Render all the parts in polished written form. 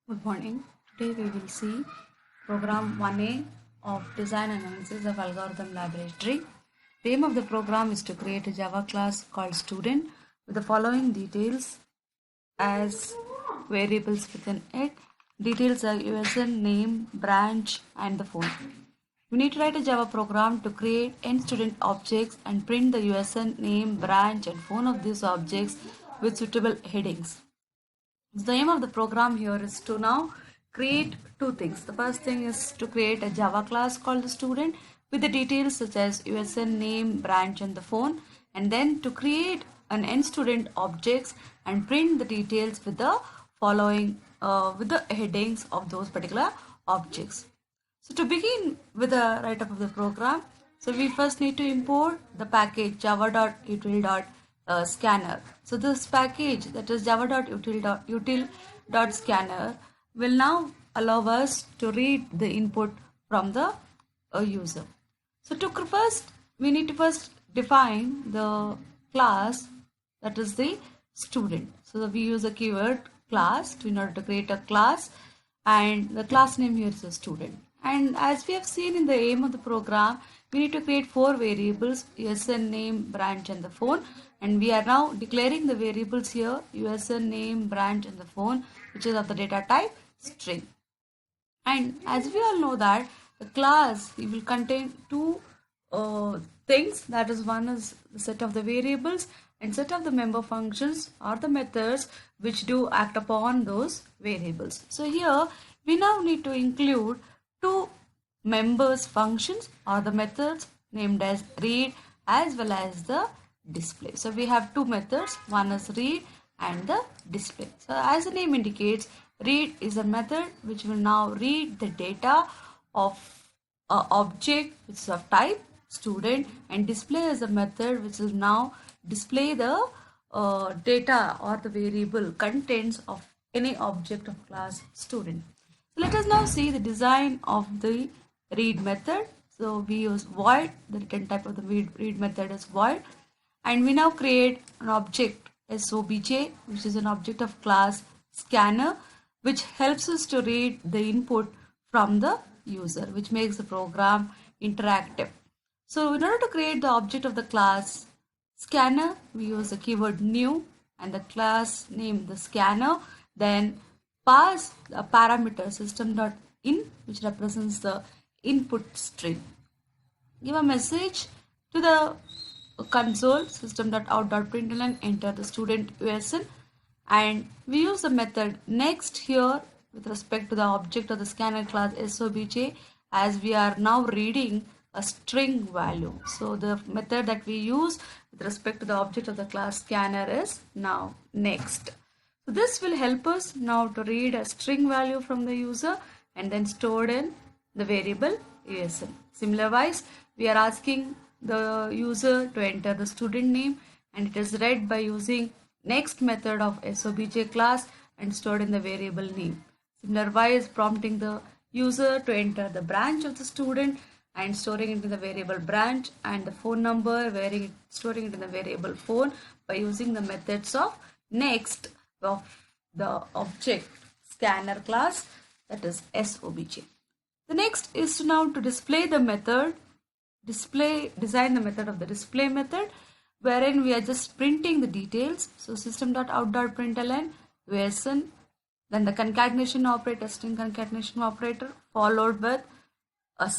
Good morning. Today we will see program 1A of Design Analysis of Algorithm Laboratory. The aim of the program is to create a Java class called student with the following details as variables within it. Details are USN, name, branch, and the phone. We need to write a Java program to create n student objects and print the USN, name, branch, and phone of these objects with suitable headings. So the aim of the program here is to now create two things. The first thing is to create a Java class called the student with the details such as USN, name, branch, and the phone, and then to create an n student objects and print the details with the following with the headings of those particular objects. So to begin with the write-up of the program, so we first need to import the package java.util.scanner. So this package, that is java.util.scanner, will now allow us to read the input from the user. So we need to first define the class, that is the student. So we use a keyword class in order to create a class, and the class name here is a student. And as we have seen in the aim of the program, we need to create four variables: USN, name, branch, and the phone. And we are now declaring the variables here: USN, name, branch, and the phone, which is of the data type string. And as we all know that the class will contain two things, that is, one is the set of the variables and set of the member functions or the methods which do act upon those variables. So here we now need to include two members functions or the methods named as read as well as the display. So we have two methods, one is read and the display. So as the name indicates, read is a method which will now read the data of an object which is of type student, and display is a method which will now display the data or the variable contents of any object of class student. So let us now see the design of the read method. So we use void, the return type of the read method is void, and we now create an object SOBJ, which is an object of class scanner, which helps us to read the input from the user, which makes the program interactive. So in order to create the object of the class scanner, we use the keyword new and the class name the scanner, then pass a parameter system.in, which represents the input string. Give a message to the console system.out.println, enter the student USN, and we use the method next here with respect to the object of the scanner class SOBJ, as we are now reading a string value. So the method that we use with respect to the object of the class scanner is now next. So this will help us now to read a string value from the user and then stored in the variable USN. Similarwise, we are asking the user to enter the student name, and it is read by using next method of SOBJ class and stored in the variable name. Similarwise, prompting the user to enter the branch of the student and storing it into the variable branch, and the phone number storing it in the variable phone by using the methods of next of the object scanner class, that is SOBJ. The next is to now to display the method, design the method of the display method, wherein we are just printing the details. So system.out.println USN, then the concatenation operator, string concatenation operator, followed with a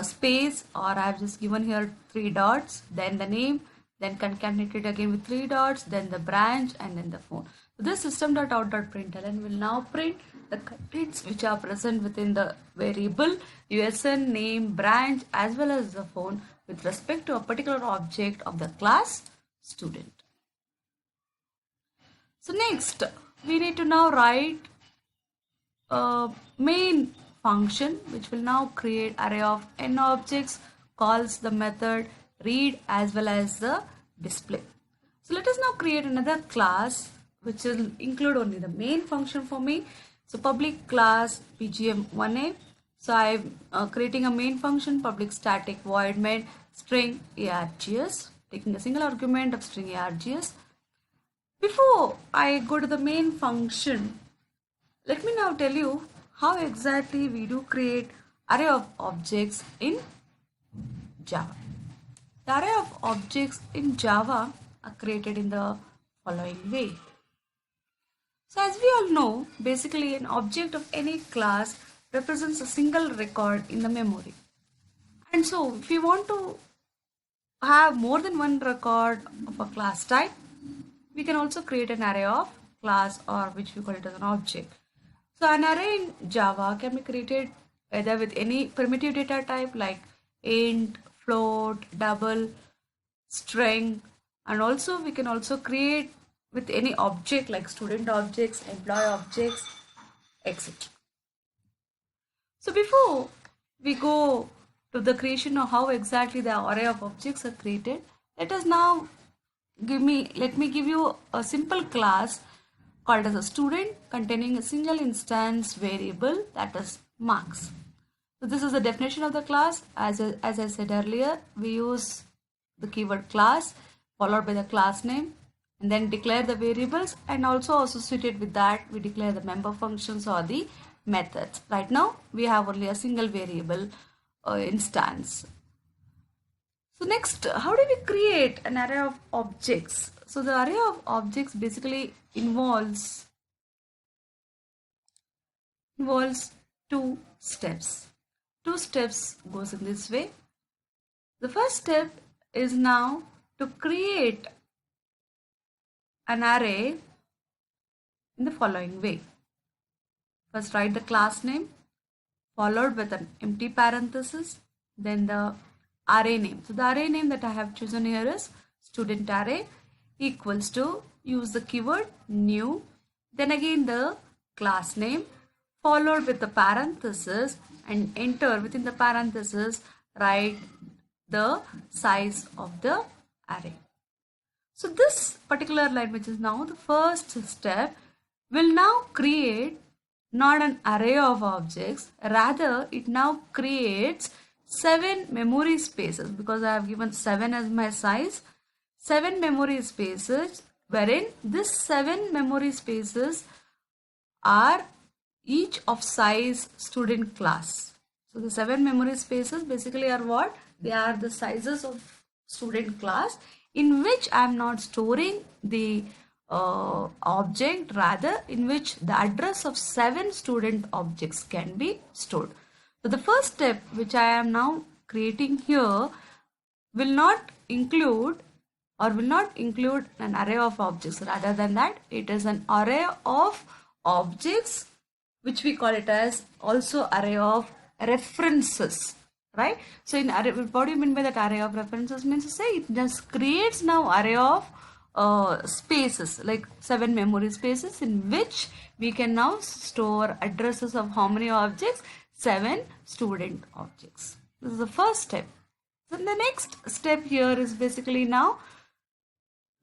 space, or I have just given here 3 dots, then the name, then concatenated again with 3 dots, then the branch, and then the phone. So this system.out.println will now print the contents which are present within the variable USN, name, branch, as well as the phone with respect to a particular object of the class student. So next, we need to now write a main function which will now create array of n objects, calls the method read as well as the display. So let us now create another class which will include only the main function for me. So public class pgm1a. So I'm creating a main function, public static void main string args, taking a single argument of string args. Before I go to the main function, Let me now tell you how exactly we do create array of objects in Java. The array of objects in Java are created in the following way. So as we all know, basically an object of any class represents a single record in the memory. And so if we want to have more than one record of a class type, we can also create an array of class, or which we call it as an object. So an array in Java can be created either with any primitive data type like int, float, double, string, and also we can also create with any object like student objects, employee objects, etc. So before we go to the creation of how exactly the array of objects are created, let us now let me give you a simple class called as a student containing a single instance variable, that is marks. So this is the definition of the class. As I said earlier, we use the keyword class followed by the class name and then declare the variables, and also associated with that we declare the member functions or the methods. Right now we have only a single variable instance. So next, how do we create an array of objects? So the array of objects basically involves two steps. Two steps goes in this way. The first step is now to create an array in the following way. First write the class name followed with an empty parenthesis, then the array name. So the array name that I have chosen here is student array equals to, use the keyword new, then again the class name followed with the parenthesis, and enter within the parenthesis write the size of the array. So this particular line, which is now the first step, will now create not an array of objects, rather it now creates 7 memory spaces, because I have given 7 as my size. 7 memory spaces, wherein this 7 memory spaces are each of size student class. So the 7 memory spaces basically are what? They are the sizes of student class, in which I am not storing the object, rather in which the address of 7 student objects can be stored. So the first step which I am now creating here will not include an array of objects. Rather than that, it is an array of objects, which we call it as also array of references, right? So in array, what do you mean by that array of references? Means to say it just creates now array of spaces, like 7 memory spaces, in which we can now store addresses of how many objects? 7 student objects. This is the first step. Then the next step here is basically now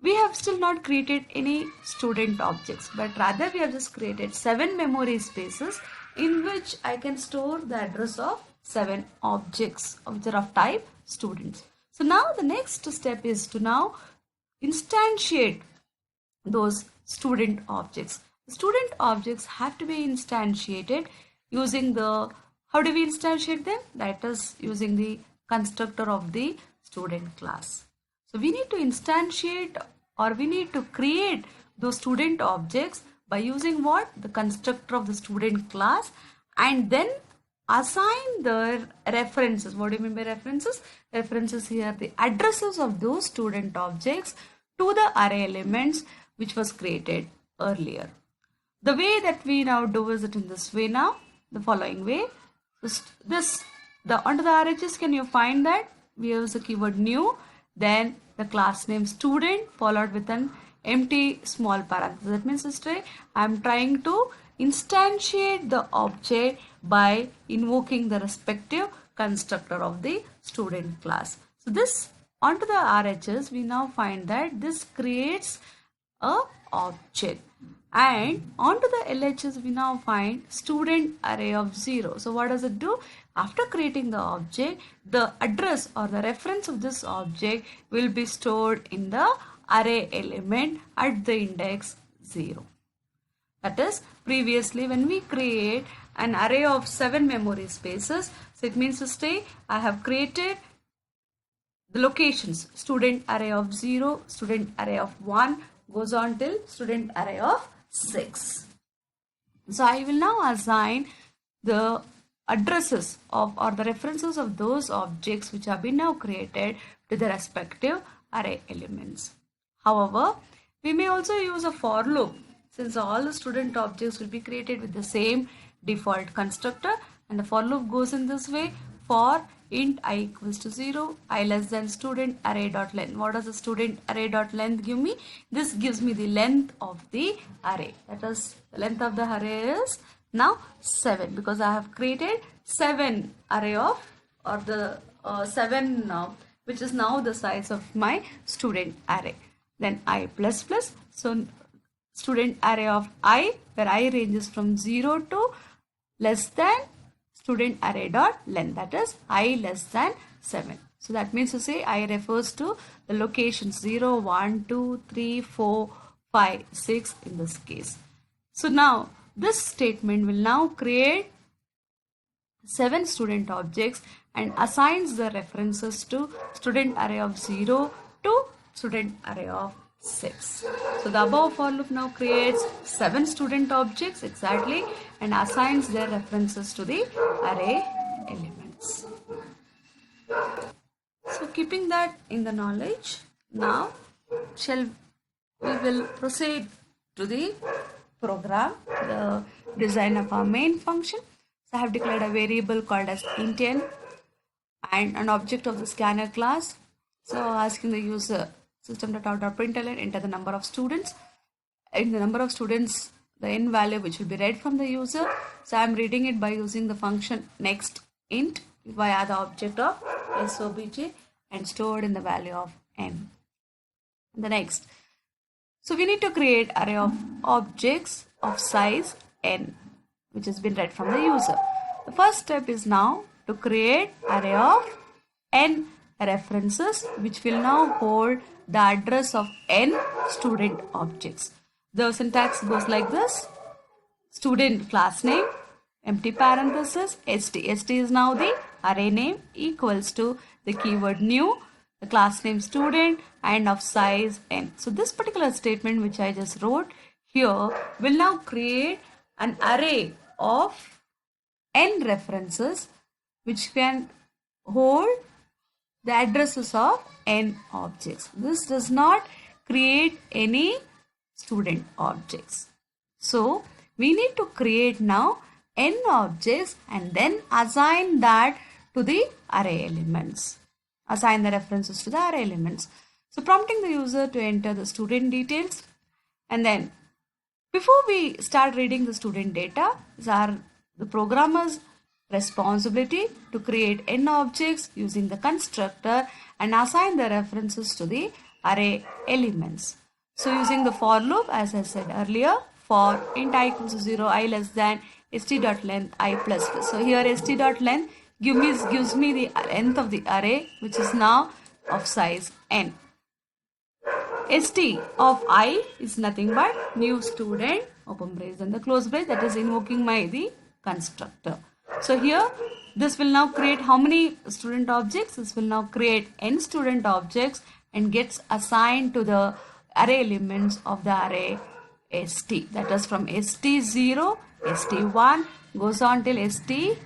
we have still not created any student objects, but rather we have just created 7 memory spaces in which I can store the address of 7 objects which are of type students. So now the next step is to now instantiate those student objects. The student objects have to be instantiated using the, how do we instantiate them? That is using the constructor of the student class. So we need to instantiate, or we need to create those student objects by using what? The constructor of the student class, and then assign the references. What do you mean by references? References here, the addresses of those student objects to the array elements which was created earlier. The way that we now do is it in this way now, the following way. Under the RHS, can you find that we use the keyword new, then the class name student followed with an empty small parenthesis. That means to say I am trying to instantiate the object by invoking the respective constructor of the student class. So this, onto the RHS, we now find that this creates a object, and onto the LHS we now find student array of 0. So what does it do? After creating the object, the address or the reference of this object will be stored in the array element at the index 0. That is, previously when we create an array of 7 memory spaces, so it means to say I have created the locations, student array of 0, student array of 1, goes on till student array of 6. So I will now assign the addresses of or the references of those objects which have been now created to the respective array elements. However, we may also use a for loop, since all the student objects will be created with the same default constructor, and the for loop goes in this way: for int I equals to 0, I less than student array dot length. What does the student array dot length give me? This gives me the length of the array. That is, the length of the array is now 7, because I have created 7 array of, or the 7 which is now the size of my student array. Then I plus plus, so student array of I, where I ranges from 0 to less than student array dot length, that is I less than 7. So that means to say I refers to the locations 0, 1, 2, 3, 4, 5, 6 in this case. So now this statement will now create 7 student objects and assigns the references to student array of 0 to student array of 6. So the above for loop now creates 7 student objects exactly and assigns their references to the array elements. So keeping that in the knowledge, now we will proceed to the program, the design of our main function. So I have declared a variable called as int n and an object of the scanner class. So asking the user system.out.println enter the number of students. In the number of students, the n value which will be read from the user. So I am reading it by using the function next int via the object of SOBJ and stored in the value of n. The next. So we need to create array of objects of size n, which has been read from the user. The first step is now to create array of n references, which will now hold the address of n student objects. The syntax goes like this: student class name, empty parenthesis, st. St is now the array name, equals to the keyword new, the class name student, and of size n. So this particular statement which I just wrote here will now create an array of n references which can hold the addresses of n objects. This does not create any student objects. So we need to create now n objects and then assign that to the array elements. Assign the references to the array elements. So prompting the user to enter the student details, and then before we start reading the student data, is the programmer's responsibility to create n objects using the constructor and assign the references to the array elements. So using the for loop, as I said earlier, for int I equals to 0, I less than st.length I plus plus. So here st.length gives me the length of the array, which is now of size n. St of I is nothing but new student, open brace and the close brace, that is invoking the constructor. So here this will now create how many student objects? This will now create n student objects and gets assigned to the array elements of the array st. That is from st0, st1 goes on till st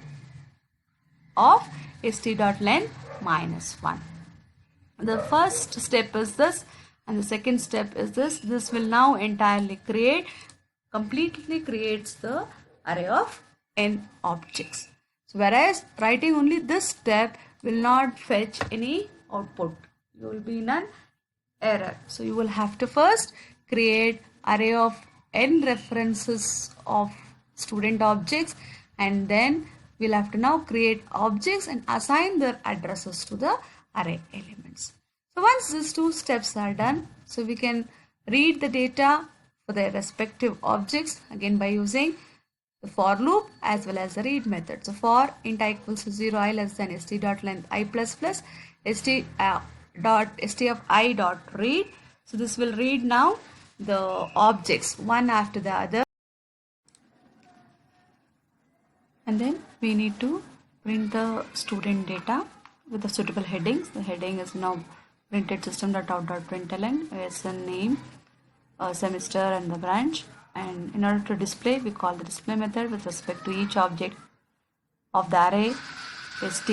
of st.length minus 1. The first step is this and the second step is this. This will now entirely completely creates the array of n objects. So whereas writing only this step will not fetch any output. You will be in an error. So you will have to first create array of n references of student objects, and then we'll have to now create objects and assign their addresses to the array elements. So once these two steps are done, so we can read the data for their respective objects again by using the for loop as well as the read method. So for int I equals to 0, I less than st.length I plus plus st of I dot read. So this will read now the objects one after the other. And then we need to print the student data with the suitable headings. The heading is now printed system.out.println, ASN name, semester and the branch. And in order to display, we call the display method with respect to each object of the array st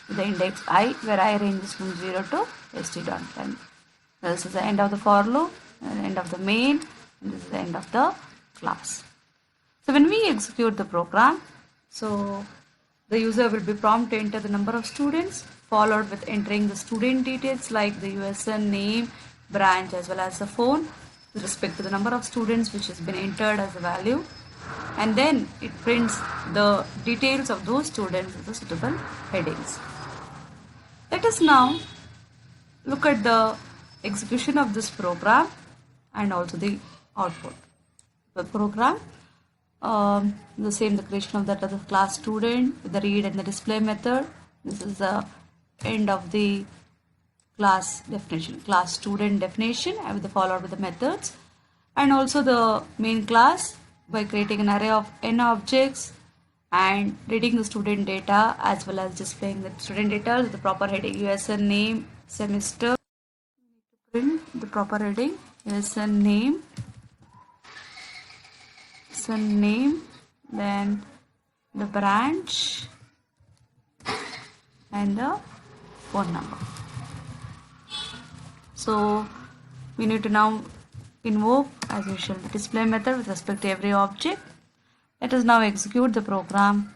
with the index I, where I ranges from 0 to st.10. This is the end of the for loop, and the end of the main, and this is the end of the class. So when we execute the program, so the user will be prompted to enter the number of students, followed with entering the student details like the USN name, branch, as well as the phone with respect to the number of students which has been entered as a value. And then it prints the details of those students with the suitable headings. Let us now look at the execution of this program and also the output. The program, the same, the creation of that other class student with the read and the display method. This is the end of the class definition, class student definition, with the followed with the methods, and also the main class by creating an array of n objects and reading the student data as well as displaying the student data with the proper heading USN name, semester. Print the proper heading USN name, then the branch and the phone number. So we need to now invoke as usual the display method with respect to every object. Let us now execute the program.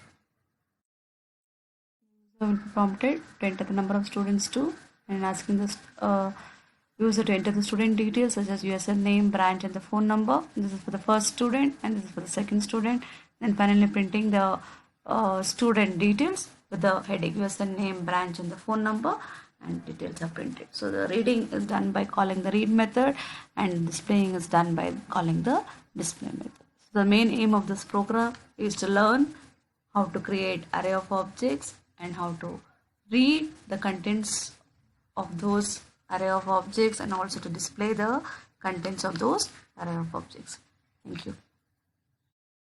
So will be prompted to enter the number of students too, and asking the user to enter the student details such as USN name, branch, and the phone number. This is for the first student and this is for the second student. Then finally printing the student details with the heading USN name, branch, and the phone number, and details are printed. So the reading is done by calling the read method and displaying is done by calling the display method. So the main aim of this program is to learn how to create array of objects and how to read the contents of those array of objects and also to display the contents of those array of objects. Thank you.